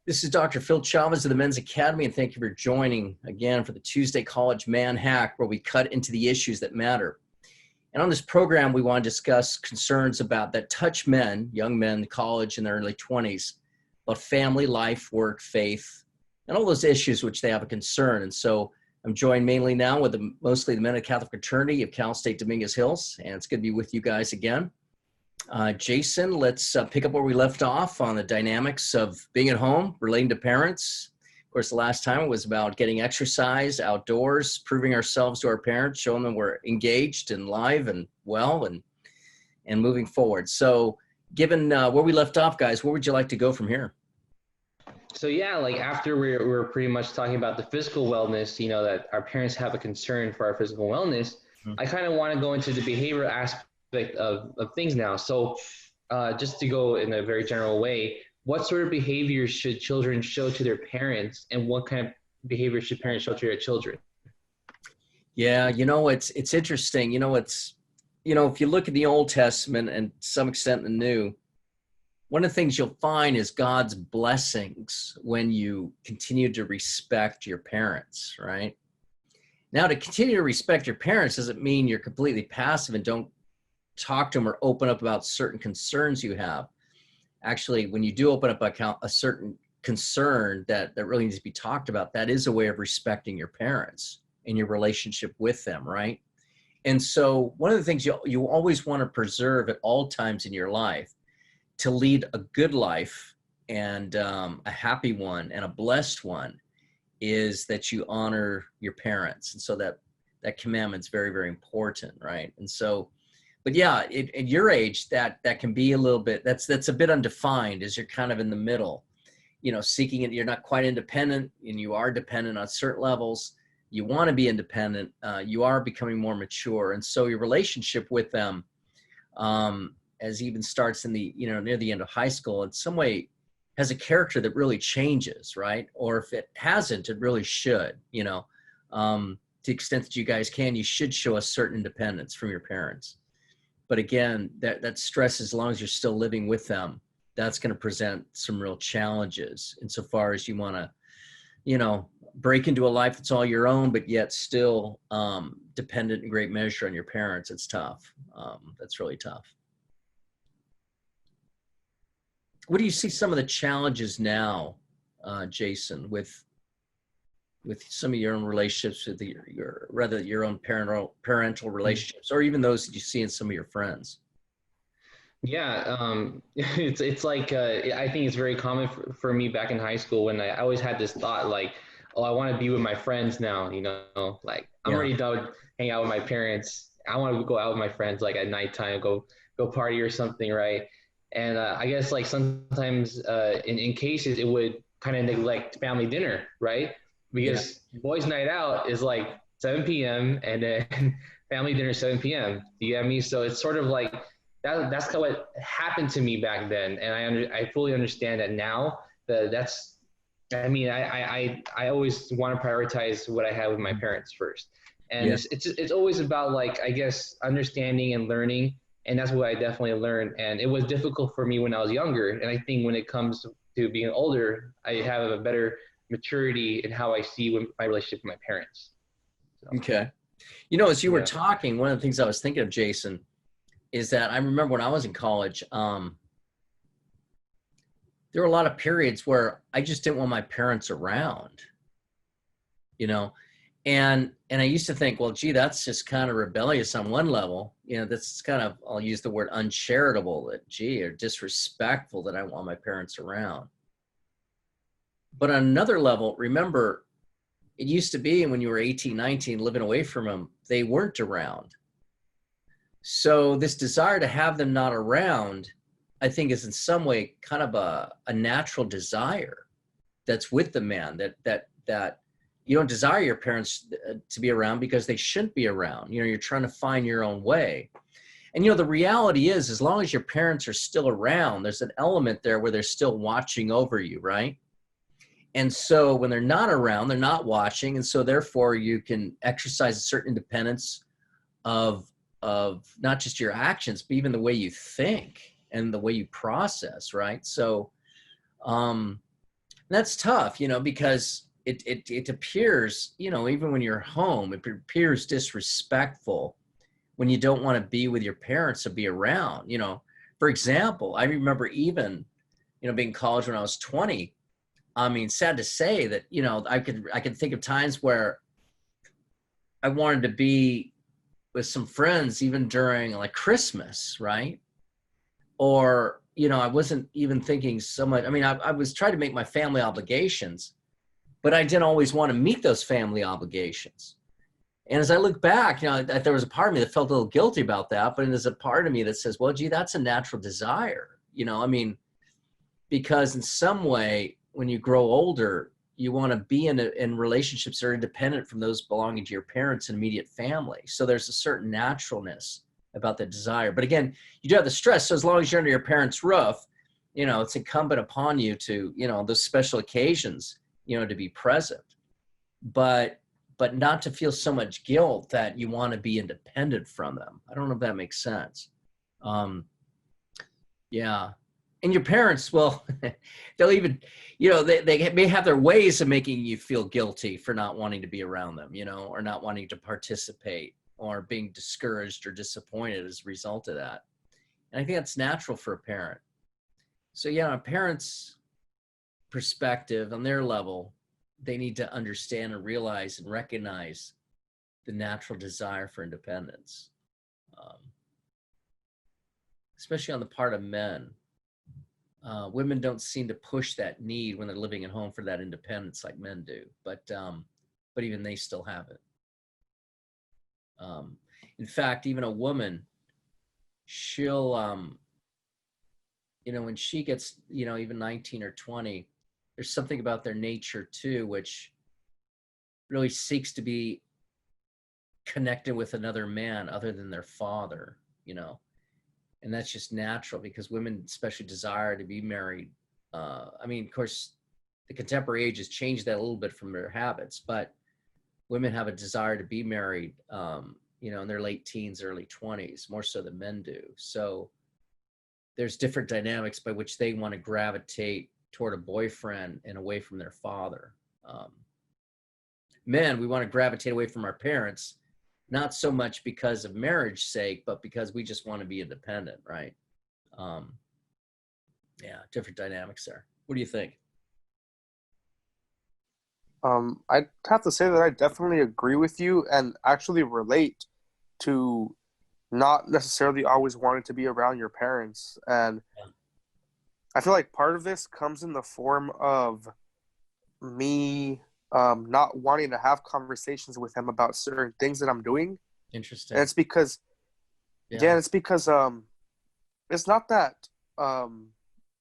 This is Dr. Phil Chavez of the Men's Academy, and thank you for joining again for the Tuesday College Man Hack, where we cut into the issues that matter. And on this program, we want to discuss concerns that touch men, young men, college in their early 20s, about family, life, work, faith, and all those issues which they have a concern. And so I'm joined mainly now with mostly the men of Catholic Fraternity of Cal State Dominguez Hills, and it's good to be with you guys again. Jason, let's pick up where we left off on the dynamics of being at home, relating to parents. Of course, the last time it was about getting exercise outdoors, proving ourselves to our parents, showing them we're engaged and live and well and moving forward. So given where we left off, guys, where would you like to go from here? So yeah, like after we're pretty much talking about the physical wellness, that our parents have a concern for our physical wellness, I kind of want to go into the behavioral aspect of things now. So just to go in a very general way, what sort of behaviors should children show to their parents, and what kind of behavior should parents show to their children? Yeah, it's interesting. If you look at the Old Testament and to some extent the New, one of the things you'll find is God's blessings when you continue to respect your parents, right? Now, to continue to respect your parents doesn't mean you're completely passive and don't talk to them or open up about certain concerns you have. Actually, when you do open up a certain concern that really needs to be talked about, that is a way of respecting your parents and your relationship with them, right? And so one of the things you always want to preserve at all times in your life to lead a good life and a happy one and a blessed one is that you honor your parents. And so that commandment's very, very important, right? And so, but yeah, at your age, that can be a little bit, that's a bit undefined as you're kind of in the middle, seeking it. You're not quite independent and you are dependent on certain levels. You want to be independent. You are becoming more mature. And so your relationship with them, as even starts in the, near the end of high school, in some way has a character that really changes, right? Or if it hasn't, it really should, to the extent that you guys can, you should show a certain independence from your parents. But again, that stress, as long as you're still living with them, that's going to present some real challenges insofar as you want to, break into a life that's all your own, but yet still dependent in great measure on your parents. It's tough. That's really tough. What do you see some of the challenges now, Jason, with some of your own relationships with your own parental relationships, or even those that you see in some of your friends? Yeah, it's like I think it's very common for me back in high school when I always had this thought like, oh, I want to be with my friends now, like I'm already done hanging out with my parents. I want to go out with my friends like at nighttime, go party or something, right? And I guess like sometimes in cases it would kind of neglect family dinner, right? Because boys' night out is like 7 p.m. and then family dinner 7 p.m. Do you get me? So it's sort of like that's kind of what happened to me back then, and I fully understand that now. That's I mean I always want to prioritize what I have with my parents first, and it's always about like I guess understanding and learning. And that's what I definitely learned. And it was difficult for me when I was younger. And I think when it comes to being older, I have a better maturity in how I see my relationship with my parents. So, okay. As you were talking, one of the things I was thinking of, Jason, is that I remember when I was in college, there were a lot of periods where I just didn't want my parents around, And I used to think, well, gee, that's just kind of rebellious on one level. That's kind of, I'll use the word uncharitable, or disrespectful that I want my parents around. But on another level, remember, it used to be when you were 18, 19, living away from them, they weren't around. So this desire to have them not around, I think is in some way kind of a natural desire that's with the man that you don't desire your parents to be around because they shouldn't be around. You're trying to find your own way. And, the reality is, as long as your parents are still around, there's an element there where they're still watching over you, right? And so when they're not around, they're not watching. And so therefore you can exercise a certain independence of not just your actions, but even the way you think and the way you process, right? So, That's tough, you know, because it appears, you know, even when you're home, it appears disrespectful when you don't want to be with your parents or be around, you know. For example, I remember even, you know, being in college when I was 20. I mean, sad to say that, you know, I could think of times where I wanted to be with some friends even during like Christmas, right? Or, you know, I wasn't even thinking so much. I mean, I was trying to make my family obligations, but I didn't always want to meet those family obligations. And as I look back, you know, there was a part of me that felt a little guilty about that, but there's a part of me that says, well, gee, that's a natural desire. You know, I mean, because in some way, when you grow older, you want to be in relationships that are independent from those belonging to your parents and immediate family. So there's a certain naturalness about the desire. But again, you do have the stress. So as long as you're under your parents' roof, you know, it's incumbent upon you to, you know, those special occasions, you know, to be present. But not to feel so much guilt that you want to be independent from them. I don't know if that makes sense. Um, yeah. And your parents, well, they'll even, you know, they may have their ways of making you feel guilty for not wanting to be around them, you know, or not wanting to participate or being discouraged or disappointed as a result of that. And I think that's natural for a parent. So yeah, on a parent's perspective, on their level, they need to understand and realize and recognize the natural desire for independence, um, especially on the part of men. Women don't seem to push that need when they're living at home for that independence like men do, but even they still have it. In fact, even a woman, she'll, you know, when she gets, you know, even 19 or 20, there's something about their nature too, which really seeks to be connected with another man other than their father, you know, and that's just natural because women especially desire to be married. I mean, of course, the contemporary age has changed that a little bit from their habits, but women have a desire to be married, you know, in their late teens, early 20s, more so than men do. So there's different dynamics by which they want to gravitate toward a boyfriend and away from their father. Men, we want to gravitate away from our parents, not so much because of marriage sake, but because we just want to be independent, right? Yeah, different dynamics there. What do you think? I'd have to say that I definitely agree with you and actually relate to not necessarily always wanting to be around your parents. And Yeah. I feel like part of this comes in the form of me not wanting to have conversations with them about certain things that I'm doing. And Interesting. it's because, Yeah. it's not that, um,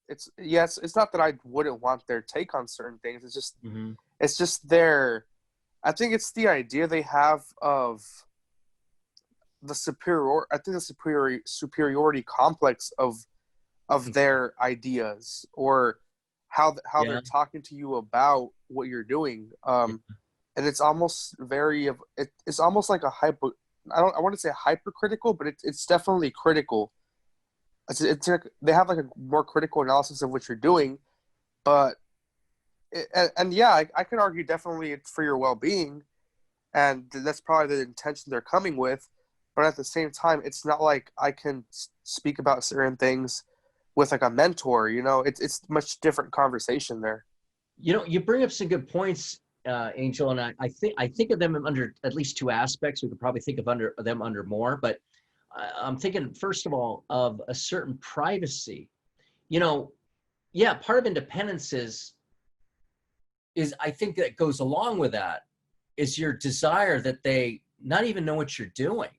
it's not that I wouldn't want their take on certain things. Hmm. It's just their, I think it's the idea they have of I think the superiority complex of their ideas or how they're Yeah. talking to you about what you're doing. Yeah. And it's almost it's almost like a hyper. I want to say hypercritical, but it's definitely critical. It's like they have like a more critical analysis of what you're doing, but and yeah, I could argue definitely it's for your well being, and that's probably the intention they're coming with. But at the same time, it's not like I can speak about certain things with like a mentor. You know, it's much different conversation there. You know, you bring up some good points, Angel, and I think of them under at least two aspects. We could probably think of them under more, but I'm thinking first of all of a certain privacy. You know, yeah, part of independence is I think that goes along with that is your desire that they not even know what you're doing,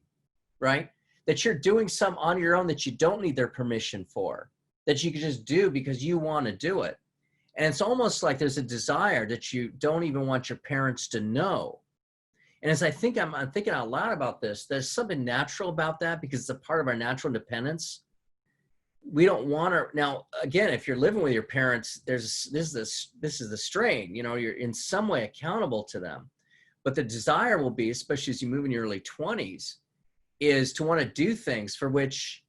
right? That you're doing some on your own that you don't need their permission for, that you can just do because you want to do it. And it's almost like there's a desire that you don't even want your parents to know. And as I think I'm thinking out loud about this, there's something natural about that because it's a part of our natural independence. We don't want to now again, if you're living with your parents, this is the strain, you know, you're in some way accountable to them. But the desire will be, especially as you move in your early 20s, is to want to do things for which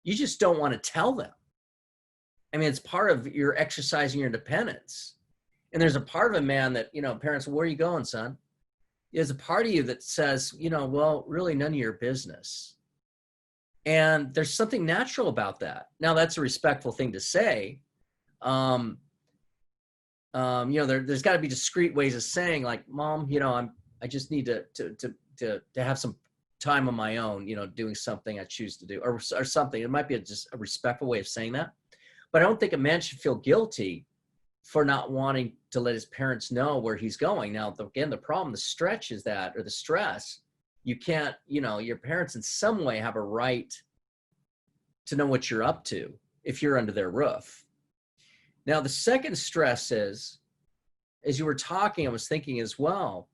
you just don't want to tell them. I mean, it's part of your exercising your independence. And there's a part of a man that, parents, where are you going, son? There's a part of you that says, well, really none of your business. And there's something natural about that. Now, that's a respectful thing to say. There's got to be discreet ways of saying, like, Mom, I just need to have some time on my own, doing something I choose to do, or something. It might be just a respectful way of saying that. But I don't think a man should feel guilty for not wanting to let his parents know where he's going. Now, again, the problem, the stretch is that, or the stress, you can't, your parents in some way have a right to know what you're up to if you're under their roof. Now, the second stress is, as you were talking, I was thinking as well,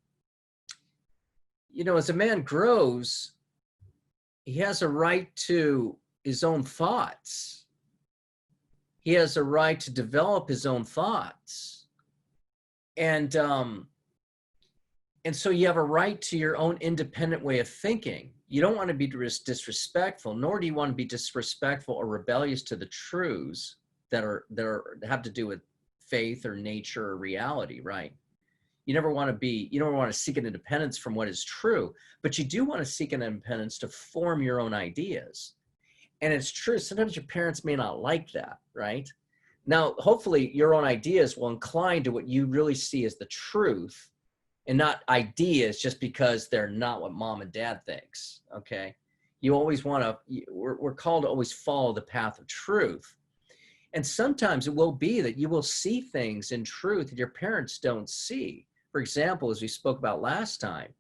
as a man grows, he has a right to his own thoughts. He has a right to develop his own thoughts. And so you have a right to your own independent way of thinking. You don't want to be disrespectful, nor do you want to be disrespectful or rebellious to the truths that have to do with faith or nature or reality, right? You never want to seek an independence from what is true, but you do want to seek an independence to form your own ideas. And it's true, sometimes your parents may not like that, right? Now, hopefully your own ideas will incline to what you really see as the truth, and not ideas just because they're not what mom and dad thinks, okay? You always we're called to always follow the path of truth. And sometimes it will be that you will see things in truth that your parents don't see. For example, as we spoke about last time,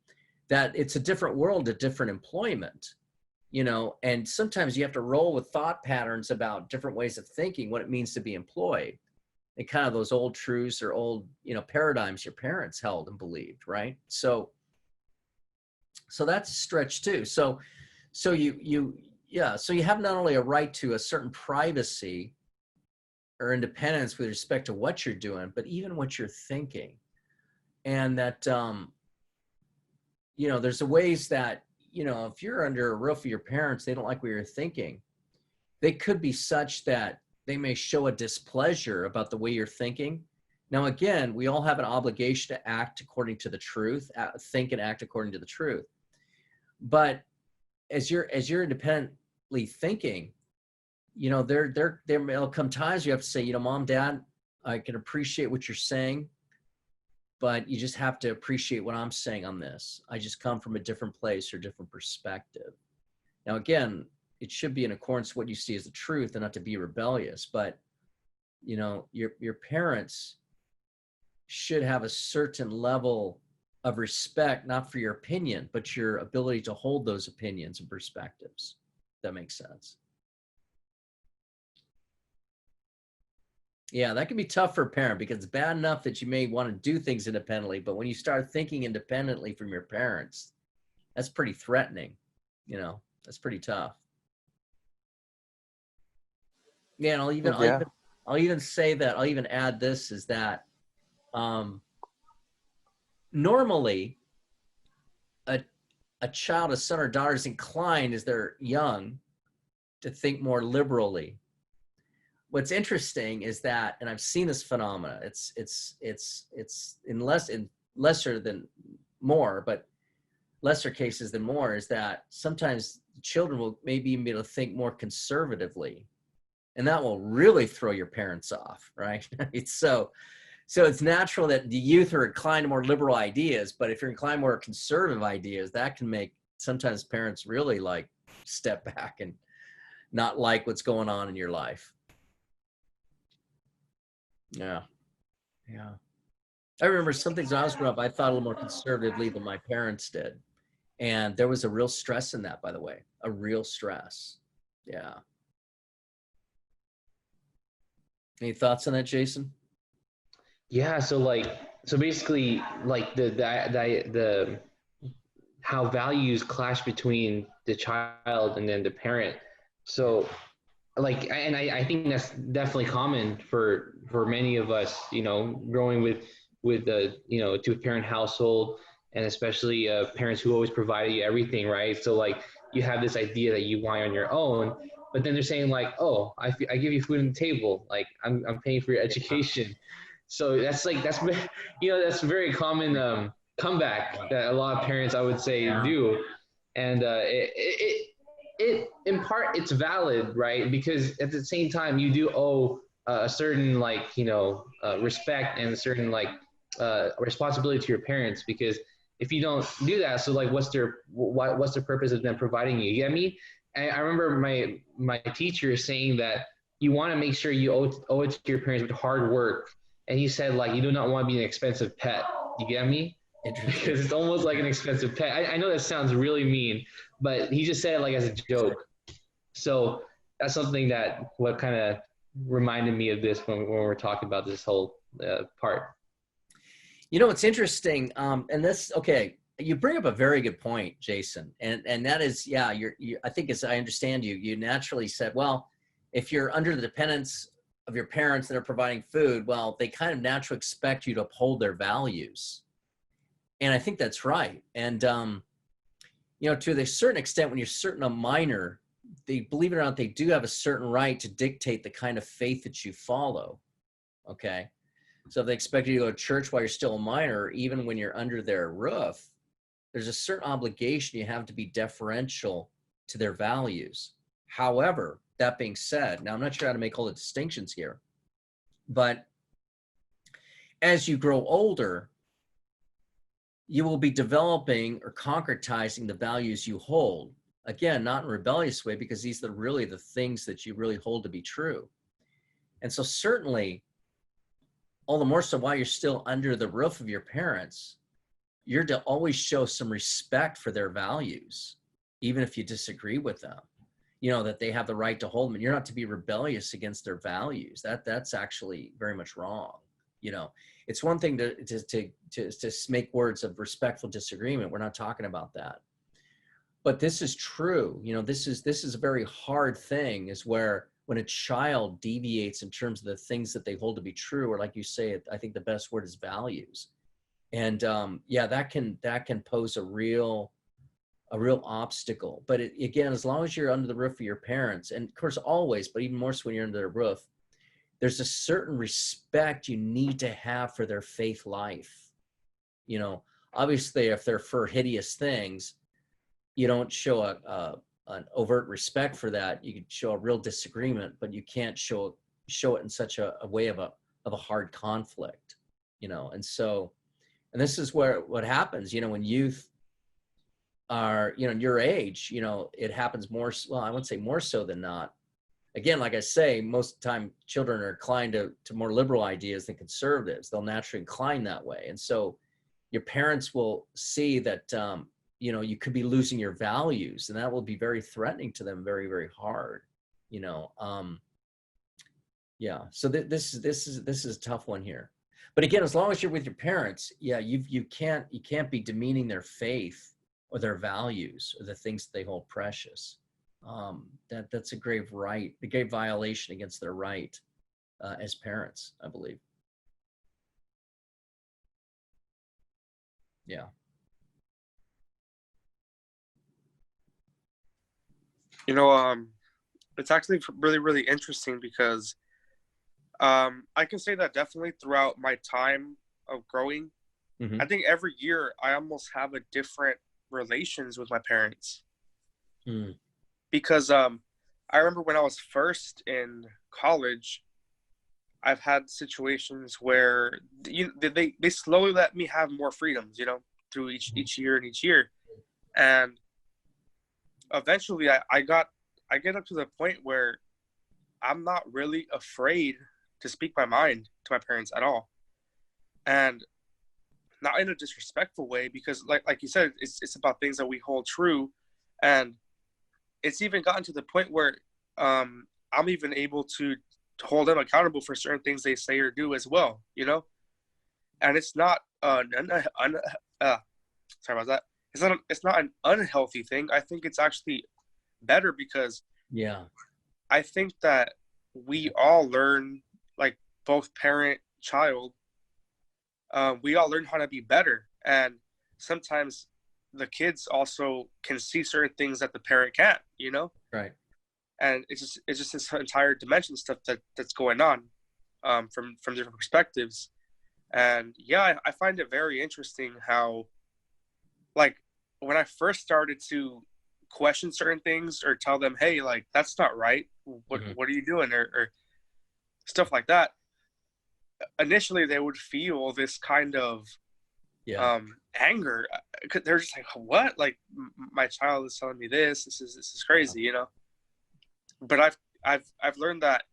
that it's a different world, a different employment, and sometimes you have to roll with thought patterns about different ways of thinking, what it means to be employed, and kind of those old truths or old, paradigms your parents held and believed, right? So that's a stretch too. So you have not only a right to a certain privacy or independence with respect to what you're doing, but even what you're thinking. And that, there's a ways that, if you're under a roof of your parents, they don't like what you're thinking. They could be such that they may show a displeasure about the way you're thinking. Now, again, we all have an obligation to act according to the truth, think and act according to the truth. But as you're independently thinking, there'll come times you have to say, Mom, Dad, I can appreciate what you're saying, but you just have to appreciate what I'm saying on this. I just come from a different place or different perspective. Now, again, it should be in accordance with what you see as the truth and not to be rebellious, but your parents should have a certain level of respect, not for your opinion, but your ability to hold those opinions and perspectives. That makes sense. Yeah, that can be tough for a parent because it's bad enough that you may want to do things independently, but when you start thinking independently from your parents, that's pretty threatening. That's pretty tough. Yeah, and I'll even say that, I'll even add this, is that normally a child, a son or daughter, is inclined as they're young to think more liberally. What's interesting is that, and I've seen this phenomena, it's in lesser than more, but lesser cases than more, is that sometimes children will maybe even be able to think more conservatively, and that will really throw your parents off, right? So it's natural that the youth are inclined to more liberal ideas, but if you're inclined to more conservative ideas, that can make sometimes parents really step back and not like what's going on in your life. Yeah. I remember some things when I was growing up, I thought a little more conservatively than my parents did. And there was a real stress in that, by the way, a real stress. Yeah. Any thoughts on that, Jason? Yeah. So basically the how values clash between the child and then the parent. So and I think that's definitely common for many of us, growing with a two-parent household, and especially parents who always provided you everything, right? So you have this idea that you want on your own, but then they're saying oh, I give you food on the table, I'm paying for your education. So that's like, that's, that's a very common comeback that a lot of parents, I would say, do. And it in part, it's valid, right? Because at the same time, you do owe a certain, like, respect and a certain, like, responsibility to your parents, because if you don't do that, so like, what's the purpose of them providing you? You get me? And I remember my teacher saying that you want to make sure you owe it to your parents with hard work. And he said, like, you do not want to be an expensive pet. You get me? Because it's almost like an expensive pet. I know that sounds really mean, but he just said it like as a joke. So that's something that what kind of reminded me of this when we're talking about this whole part. It's interesting. And this, okay, you bring up a very good point, Jason. And that is, yeah, I think as I understand you, you naturally said, well, if you're under the dependence of your parents that are providing food, well, they kind of naturally expect you to uphold their values. And I think that's right. And, to a certain extent, when you're a minor, they, believe it or not, they do have a certain right to dictate the kind of faith that you follow. Okay. So if they expect you to go to church while you're still a minor, even when you're under their roof, there's a certain obligation you have to be deferential to their values. However, that being said, now I'm not sure how to make all the distinctions here, but as you grow older, you will be developing or concretizing the values you hold. Again, not in a rebellious way, because these are really the things that you really hold to be true. And so certainly, all the more so while you're still under the roof of your parents, you're to always show some respect for their values, even if you disagree with them. That they have the right to hold them, and you're not to be rebellious against their values. That's actually very much wrong. It's one thing to make words of respectful disagreement. We're not talking about that. But this is true. This is a very hard thing, is where when a child deviates in terms of the things that they hold to be true, or like you say, I think the best word is values. And that can pose a real obstacle. But again, as long as you're under the roof of your parents, and of course always, but even more so when you're under their roof, there's a certain respect you need to have for their faith life. Obviously, if they're for hideous things, you don't show an overt respect for that. You can show a real disagreement, but you can't show it in such a way of a hard conflict. And this is what happens. When youth are, your age, it happens more. Well, I wouldn't say more so than not. Again, like I say, most of the time children are inclined to more liberal ideas than conservatives. They'll naturally incline that way. And so your parents will see that, you could be losing your values, and that will be very threatening to them, very, very hard. So this is a tough one here. But again, as long as you're with your parents, you can't be demeaning their faith or their values or the things that they hold precious. That's a grave violation against their right as parents, I believe. Yeah. It's actually really, really interesting, because I can say that definitely throughout my time of growing, mm-hmm. I think every year I almost have a different relations with my parents. Mm. Because I remember when I was first in college, I've had situations where they slowly let me have more freedoms, through each year and each year. And eventually I get up to the point where I'm not really afraid to speak my mind to my parents at all. And not in a disrespectful way, because like you said, it's about things that we hold true. And it's even gotten to the point where I'm even able to hold them accountable for certain things they say or do as well, And it's not sorry about that. It's not an unhealthy thing. I think it's actually better, because I think that we all learn, like both parent, child, we all learn how to be better. And sometimes the kids also can see certain things that the parent can't, Right. And it's just this entire dimension stuff that's going on from different perspectives. And yeah, I find it very interesting how, like, when I first started to question certain things or tell them, hey, like, that's not right. What are you doing? Or stuff like that. Initially, they would feel this kind of anger. They're just like, what? Like, my child is telling me this. This is crazy, you know. But I've learned that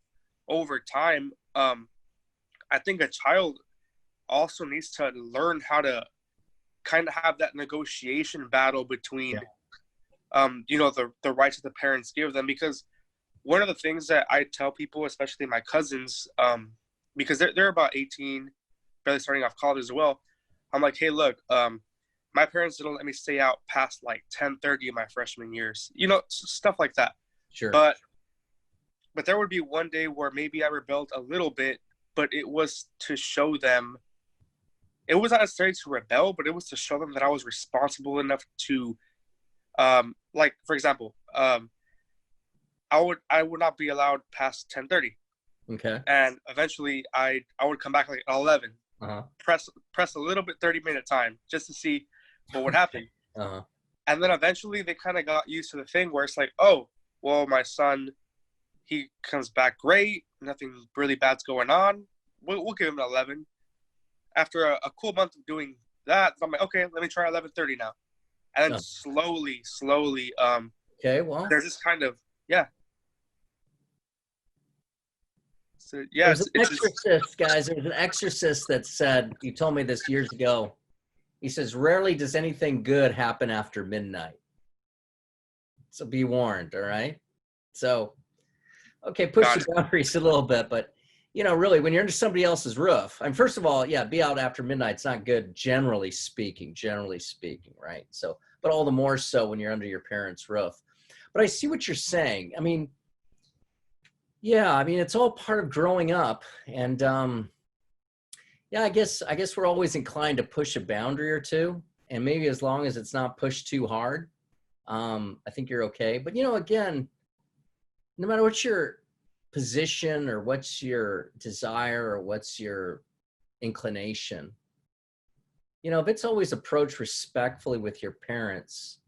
over time. I think a child also needs to learn how to kind of have that negotiation battle between, you know, the rights that the parents give them. Because one of the things that I tell people, especially my cousins, because they're about 18, barely starting off college as well. I'm like, hey, look, my parents didn't let me stay out past like 10:30 in my freshman years, you know, stuff like that. Sure. But there would be one day where maybe I rebelled a little bit, but it was to show them. It was not necessarily to rebel, but it was to show them that I was responsible enough to, like, for example, I would not be allowed past 10:30. Okay. And eventually I would come back like at 11. Press a little bit 30-minute time just to see what would happen. And then eventually they kind of got used to the thing where it's like, oh, well, my son, he comes back great. Nothing really bad's going on. We'll give him an 11. After a cool month of doing that, I'm like, okay, let me try 11:30 now. And then slowly, okay, well, there's this kind of, So, there's an exorcist, guys. There's an exorcist that said, he told me this years ago. He says, rarely does anything good happen after midnight. So be warned, all right? So, okay, push the boundaries a little bit, but, you know, really, when you're under somebody else's roof, and first of all, be out after midnight. It's not good, generally speaking, right? So, but all the more so when you're under your parents' roof. But I see what you're saying. I mean, it's all part of growing up. And I guess we're always inclined to push a boundary or two. And maybe as long as it's not pushed too hard, I think you're okay. But, you know, again, no matter what your position or what's your desire or what's your inclination, you know, if it's always approached respectfully with your parents,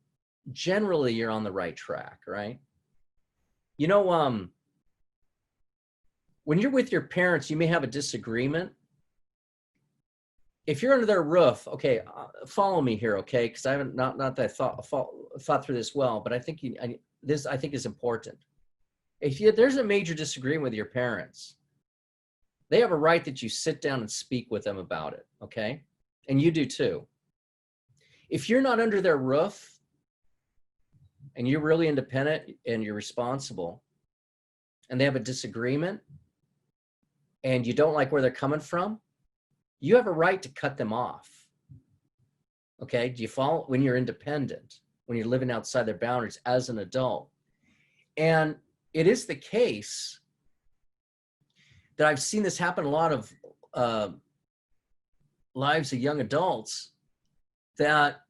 generally you're on the right track, right? You know, when you're with your parents, you may have a disagreement. If you're under their roof, okay, follow me here, okay? Because I haven't not that I thought through this well, but I think this I think is important. If there's a major disagreement with your parents, they have a right that you sit down and speak with them about it, okay? And you do too. If you're not under their roof and you're really independent and you're responsible, and they have a disagreement, and you don't like where they're coming from, you have a right to cut them off. Okay? Do you follow? When you're independent, when you're living outside their boundaries as an adult. And it is the case that I've seen this happen in a lot of lives of young adults, that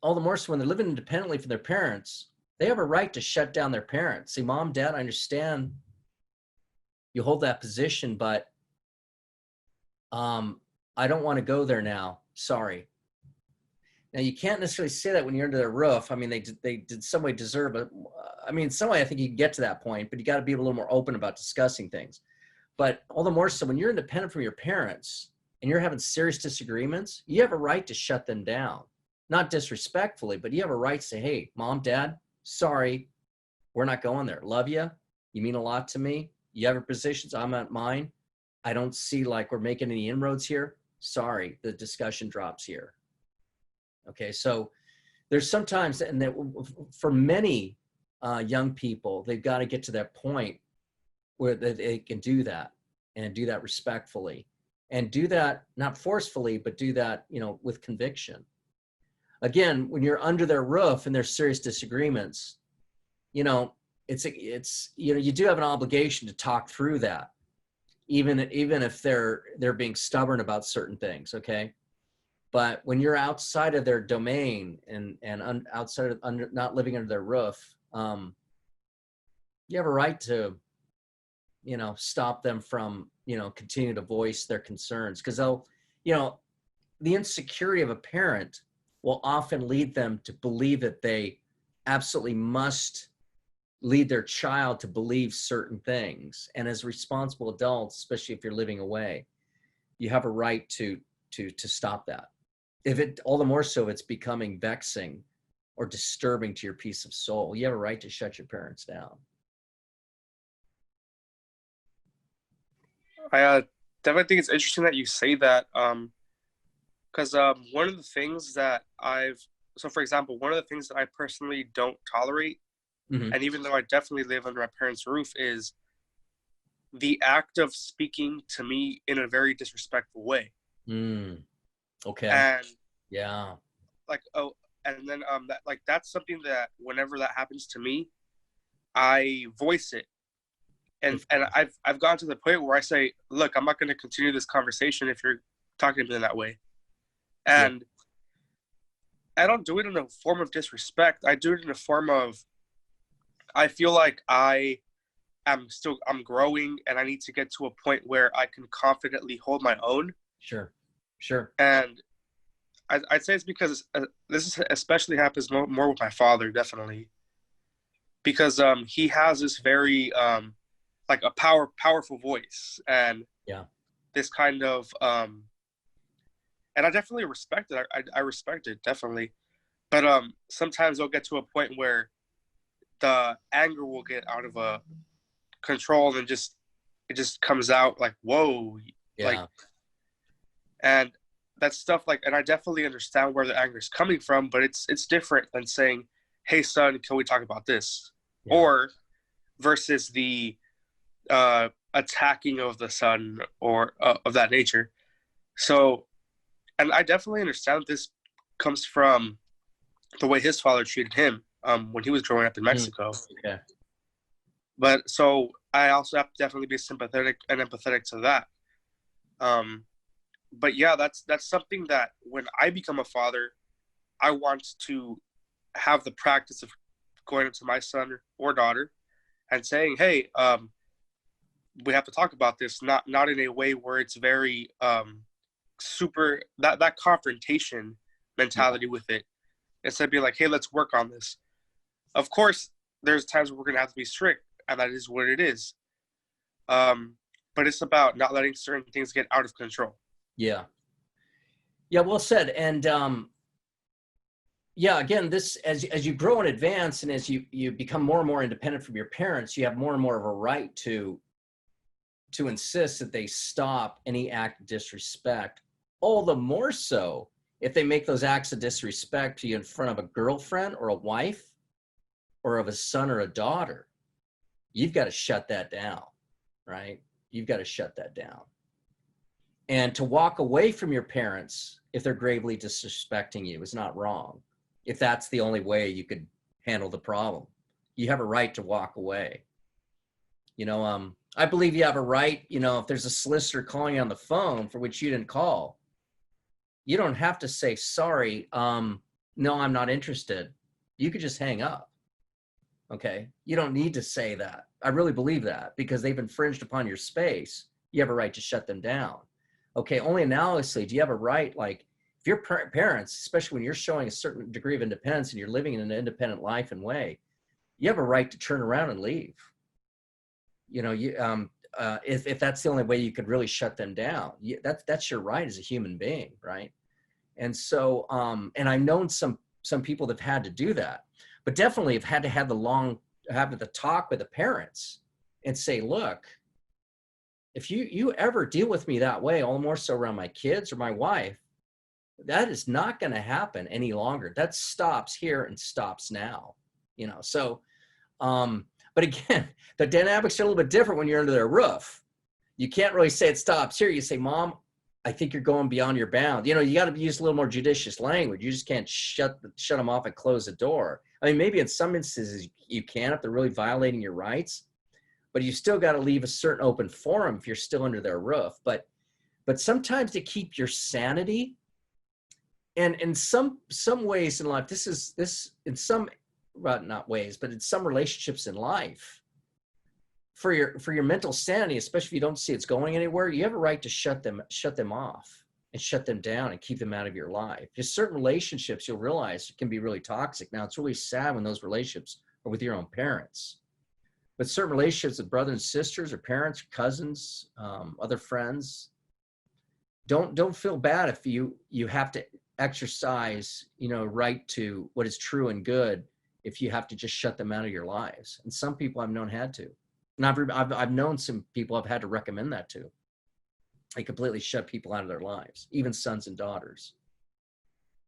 all the more so when they're living independently from their parents, they have a right to shut down their parents. Say, Mom, Dad, I understand you hold that position, but I don't want to go there now. Sorry. Now, you can't necessarily say that when you're under their roof. I mean, they did some way deserve it. I mean, in some way, I think you can get to that point, but you got to be a little more open about discussing things. But all the more so when you're independent from your parents and you're having serious disagreements, you have a right to shut them down. Not disrespectfully, but you have a right to say, hey, Mom, Dad, sorry, we're not going there. Love you. You mean a lot to me. You have your positions. I'm at mine. I don't see like we're making any inroads here. Sorry, the discussion drops here. Okay, so there's sometimes, and that for many young people, they've got to get to that point where they can do that and do that respectfully and do that not forcefully, but do that, you know, with conviction. Again, when you're under their roof and there's serious disagreements, you know, it's you know, you do have an obligation to talk through that, even if they're being stubborn about certain things. Okay. But when you're outside of their domain and outside of not living under their roof, you have a right to stop them from, continue to voice their concerns. Because they'll, the insecurity of a parent will often lead them to believe that they absolutely must lead their child to believe certain things. And as responsible adults, especially if you're living away, you have a right to stop that. If it, all the more so, if it's becoming vexing or disturbing to your peace of soul, you have a right to shut your parents down. I definitely think it's interesting that you say that, because one of the things that for example, one of the things that I personally don't tolerate, and even though I definitely live under my parents' roof, is the act of speaking to me in a very disrespectful way. Okay. And yeah, and then that's something that whenever that happens to me, I voice it. And I've gotten to the point where I say, look, I'm not going to continue this conversation if you're talking to me in that way. And I don't do it in a form of disrespect. I do it in a form of, I feel like I'm growing and I need to get to a point where I can confidently hold my own. Sure. And I'd say it's because this especially happens more with my father, definitely. Because he has this very, like a powerful voice, and this kind of, and I definitely respect it. I respect it, definitely. But sometimes I'll get to a point where the anger will get out of control, and it just comes out like, whoa. And that stuff, and I definitely understand where the anger is coming from, but it's different than saying, hey son, can we talk about this? Or versus the attacking of the son or of that nature. So, and I definitely understand that this comes from the way his father treated him when he was growing up in Mexico. Okay. But so I also have to definitely be sympathetic and empathetic to that. But yeah, that's something that when I become a father, I want to have the practice of going up to my son or daughter and saying, hey, we have to talk about this, not in a way where it's very super, that confrontation mentality with it. Instead of being like, hey, let's work on this. Of course, there's times where we're going to have to be strict, and that is what it is. But it's about not letting certain things get out of control. Yeah, well said. And again, this, as you grow and advance, and as you become more and more independent from your parents, you have more and more of a right to insist that they stop any act of disrespect. All the more so if they make those acts of disrespect to you in front of a girlfriend or a wife or of a son or a daughter. You've got to shut that down, right? You've got to shut that down. And to walk away from your parents if they're gravely disrespecting you is not wrong. If that's the only way you could handle the problem, you have a right to walk away. I believe you have a right, if there's a solicitor calling you on the phone for which you didn't call, you don't have to say, sorry, no, I'm not interested. You could just hang up. Okay. You don't need to say that. I really believe that, because they've infringed upon your space. You have a right to shut them down. Okay. Only analogously, do you have a right, like if your parents, especially when you're showing a certain degree of independence and you're living in an independent life and way, you have a right to turn around and leave. If that's the only way you could really shut them down, that's your right as a human being, right? And so, and I've known some people that have had to do that, but definitely have had to have the talk with the parents and say, look, if you ever deal with me that way, all the more so around my kids or my wife, that is not going to happen any longer. That stops here and stops now, so, but again, the dynamics are a little bit different when you're under their roof. You can't really say it stops here. You say, Mom, I think you're going beyond your bounds. You got to use a little more judicious language. You just can't shut them off and close the door. I mean, maybe in some instances you can if they're really violating your rights, but you still got to leave a certain open forum if you're still under their roof. But sometimes to keep your sanity, and in some ways in life, this in some, well, not ways, but in some relationships in life, for your mental sanity, especially if you don't see it's going anywhere, you have a right to shut them off and shut them down and keep them out of your life. Just certain relationships you'll realize can be really toxic. Now, it's really sad when those relationships are with your own parents, but certain relationships with brothers and sisters or parents, or cousins, other friends, don't feel bad if you have to exercise, right to what is true and good, if you have to just shut them out of your lives. And some people I've known had to. And I've known some people I've had to recommend that to. They completely shut people out of their lives, even sons and daughters.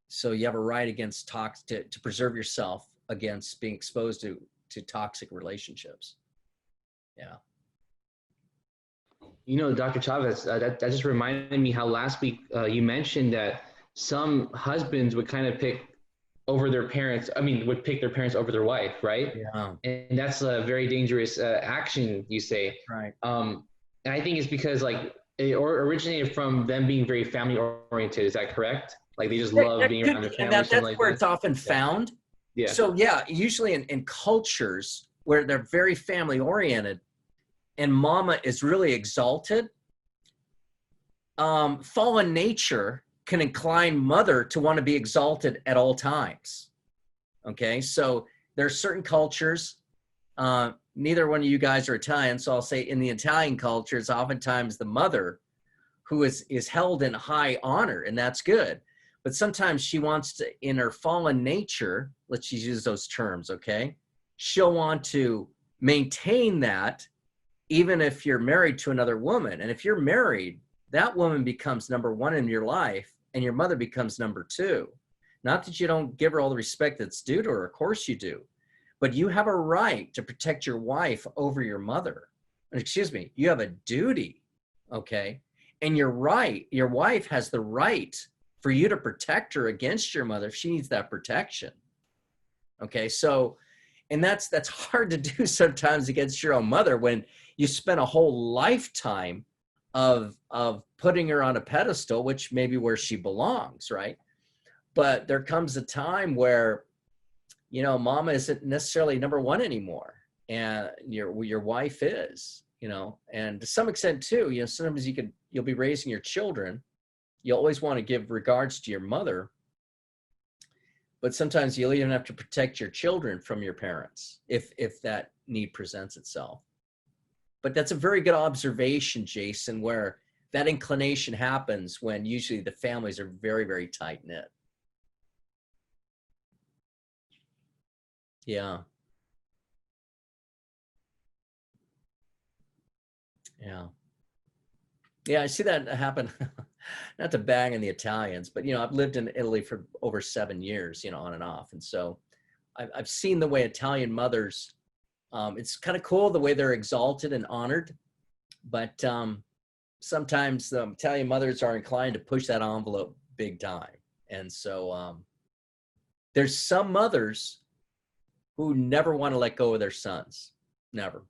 So you have a right against to preserve yourself against being exposed to toxic relationships. Yeah. Dr. Chavez, that just reminded me how last week you mentioned that some husbands would kind of pick their parents over their wife, right? Yeah. And that's a very dangerous action, you say. Right. And I think it's because it originated from them being very family oriented. Is that correct? Like they just love being around their family. And that's where it's often found. Yeah. So yeah, usually in cultures where they're very family oriented and mama is really exalted, fallen nature can incline mother to want to be exalted at all times. Okay, so there are certain cultures, neither one of you guys are Italian, so I'll say in the Italian culture, it's oftentimes the mother who is held in high honor, and that's good. But sometimes she wants to, in her fallen nature, let's just use those terms, okay? She'll want to maintain that even if you're married to another woman. And if you're married, that woman becomes number one in your life, and your mother becomes number two. Not that you don't give her all the respect that's due to her, of course you do. But you have a right to protect your wife over your mother. Excuse me, you have a duty, okay? And you're right, your wife has the right for you to protect her against your mother if she needs that protection. Okay, so, and that's hard to do sometimes against your own mother when you spend a whole lifetime of putting her on a pedestal, which may be where she belongs, right? But there comes a time where, mama isn't necessarily number one anymore, and your wife is, and to some extent too, sometimes you'll be raising your children. You always want to give regards to your mother, but sometimes you'll even have to protect your children from your parents if that need presents itself. But that's a very good observation, Jason, where that inclination happens when usually the families are very, very tight knit. Yeah. Yeah, I see that happen. Not to bang on the Italians, but I've lived in Italy for over 7 years, on and off, and so I've seen the way Italian mothers. It's kind of cool the way they're exalted and honored, but sometimes the Italian mothers are inclined to push that envelope big time, and so there's some mothers who never want to let go of their sons, never,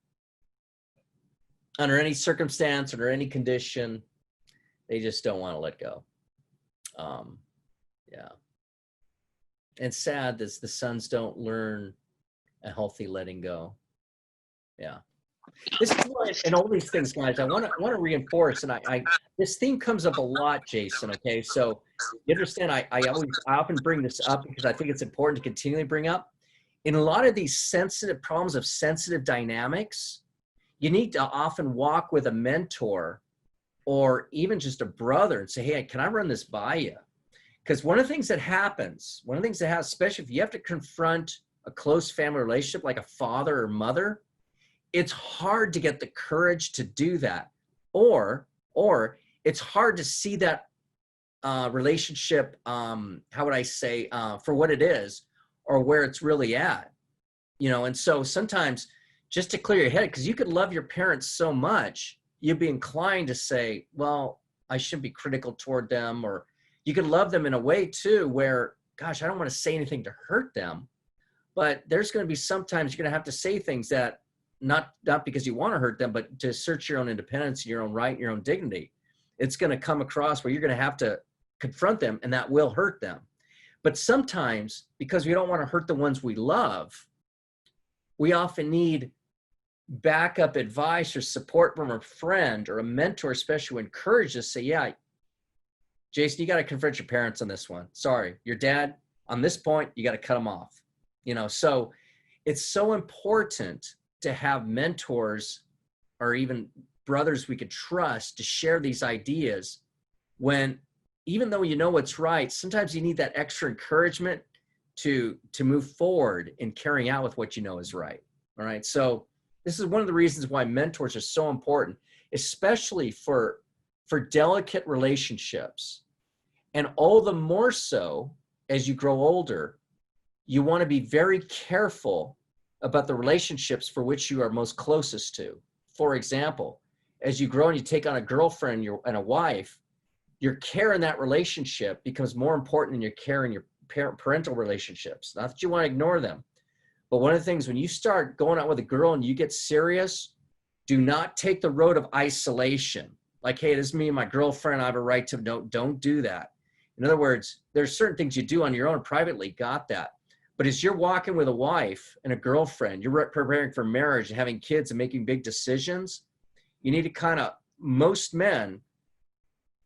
under any circumstance, under any condition. They just don't want to let go. Yeah. And sad that the sons don't learn a healthy letting go. Yeah. This is why, and all these things, guys, I want to reinforce, and I this theme comes up a lot, Jason. Okay, so you understand, I often bring this up because I think it's important to continually bring up. In a lot of these sensitive problems of sensitive dynamics, you need to often walk with a mentor or even just a brother and say, hey, can I run this by you? Because one of the things that happens, especially if you have to confront a close family relationship like a father or mother, it's hard to get the courage to do that. Or it's hard to see that relationship, how would I say, for what it is or where it's really at. And so sometimes just to clear your head, because you could love your parents so much, you'd be inclined to say, well, I shouldn't be critical toward them. Or you could love them in a way too, where, gosh, I don't want to say anything to hurt them. But there's going to be sometimes you're going to have to say things that not because you want to hurt them, but to assert your own independence, your own right, your own dignity. It's going to come across where you're going to have to confront them, and that will hurt them. But sometimes, because we don't want to hurt the ones we love, we often need backup advice or support from a friend or a mentor, especially who encourages, say, yeah, Jason, you got to confront your parents on this one. Sorry, your dad, on this point, you got to cut them off. So it's so important to have mentors or even brothers we could trust to share these ideas when, even though you know what's right, sometimes you need that extra encouragement to move forward in carrying out with what you know is right. All right. So this is one of the reasons why mentors are so important, especially for delicate relationships. And all the more so as you grow older, you want to be very careful about the relationships for which you are most closest to. For example, as you grow and you take on a girlfriend and a wife, your care in that relationship becomes more important than your care in your parental relationships. Not that you want to ignore them, but one of the things, when you start going out with a girl and you get serious, do not take the road of isolation. Like, hey, this is me and my girlfriend, I have a right to, don't do that. In other words, there's certain things you do on your own privately, got that. But as you're walking with a wife and a girlfriend, you're preparing for marriage and having kids and making big decisions, you need to kind of, most men,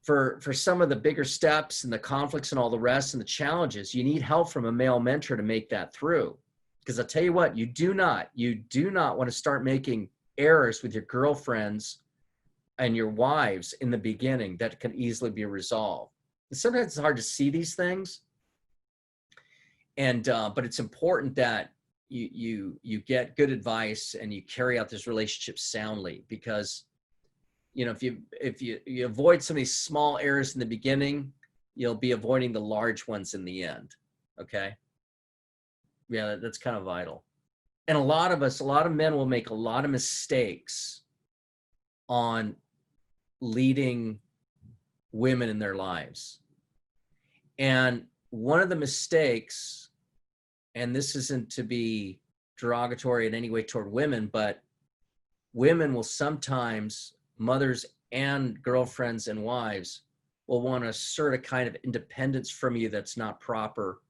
for some of the bigger steps and the conflicts and all the rest and the challenges, you need help from a male mentor to make that through. Because I'll tell you what, you do not want to start making errors with your girlfriends and your wives in the beginning that can easily be resolved. And sometimes it's hard to see these things, and but it's important that you get good advice and you carry out this relationship soundly, because if you avoid some of these small errors in the beginning, you'll be avoiding the large ones in the end. Okay. Yeah, that's kind of vital. And a lot of men will make a lot of mistakes on leading women in their lives. And one of the mistakes, and this isn't to be derogatory in any way toward women, but women will sometimes, mothers and girlfriends and wives, will want to assert a kind of independence from you that's not proper,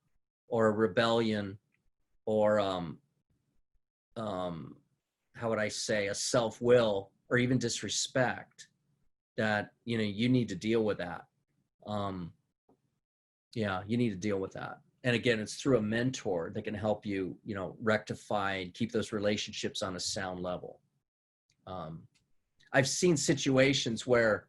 or a rebellion, or how would I say, a self-will, or even disrespect, that you need to deal with that. You need to deal with that. And again, it's through a mentor that can help you rectify and keep those relationships on a sound level. I've seen situations where,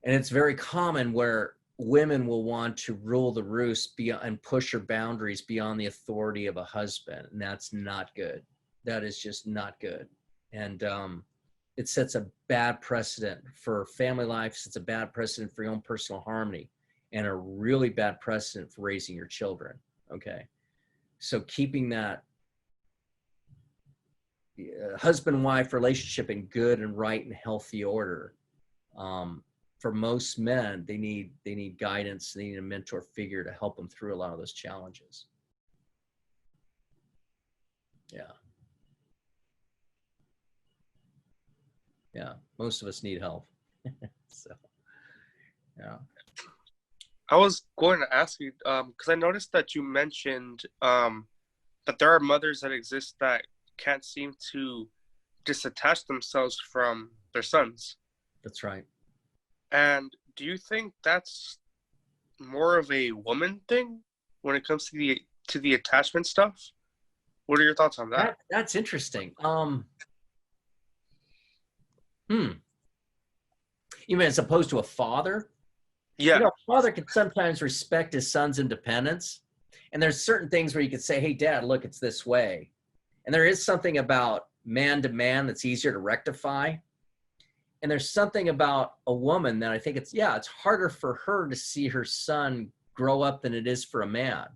and it's very common, where women will want to rule the roost and push her boundaries beyond the authority of a husband. And that's not good. That is just not good. And it sets a bad precedent for family life. It's a bad precedent for your own personal harmony, and a really bad precedent for raising your children. Okay. So keeping that husband-wife relationship in good and right and healthy order. For most men, they need guidance. They need a mentor figure to help them through a lot of those challenges. Yeah, most of us need help. So, yeah. I was going to ask you, because I noticed that you mentioned that there are mothers that exist that can't seem to disattach themselves from their sons. That's right. And do you think that's more of a woman thing when it comes to the attachment stuff? What are your thoughts on that? That's interesting. You mean as opposed to a father? Yeah. A father can sometimes respect his son's independence. And there's certain things where you could say, hey, Dad, look, it's this way. And there is something about man to man that's easier to rectify. And there's something about a woman that I think it's harder for her to see her son grow up than it is for a man.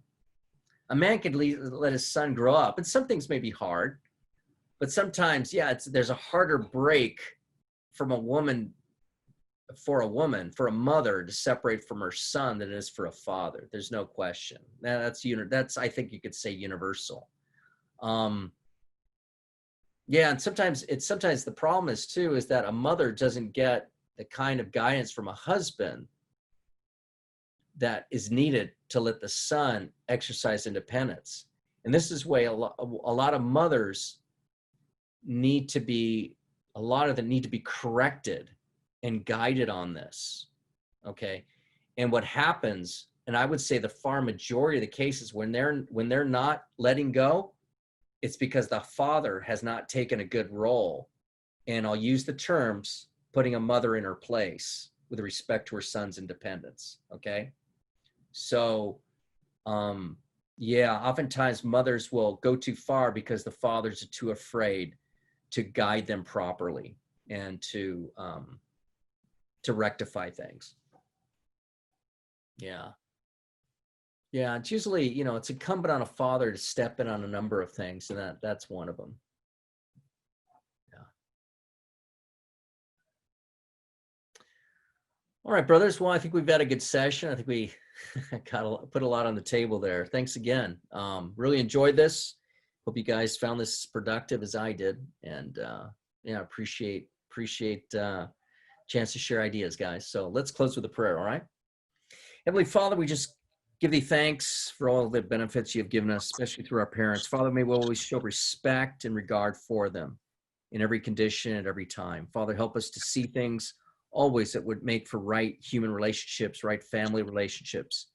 A man can let his son grow up, and some things may be hard, but sometimes, there's a harder break from a woman, for a mother to separate from her son than it is for a father. There's no question. That's I think you could say universal. And sometimes the problem is too, is that a mother doesn't get the kind of guidance from a husband that is needed to let the son exercise independence. And this is why a lot of mothers need to be, a lot of them need to be corrected and guided on this. Okay. And what happens, and I would say the far majority of the cases when they're not letting go, it's because the father has not taken a good role. And I'll use the terms, putting a mother in her place with respect to her son's independence. Okay. So, yeah, oftentimes mothers will go too far because the fathers are too afraid to guide them properly and to rectify things. Yeah. Yeah, it's usually, it's incumbent on a father to step in on a number of things, and that's one of them. Yeah. All right, brothers. Well, I think we've had a good session. I think we put a lot on the table there. Thanks again. Really enjoyed this. Hope you guys found this productive as I did, and yeah, appreciate chance to share ideas, guys. So let's close with a prayer. All right. Heavenly Father, we just give thee thanks for all the benefits you've given us, especially through our parents. Father, may we always show respect and regard for them in every condition at every time. Father, help us to see things always that would make for right human relationships, right family relationships.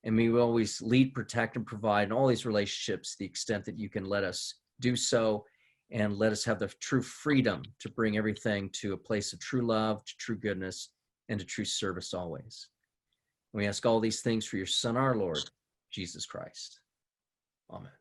And may we always lead, protect, and provide in all these relationships to the extent that you can let us do so, and let us have the true freedom to bring everything to a place of true love, to true goodness, and to true service always. We ask all these things for your Son, our Lord, Jesus Christ. Amen.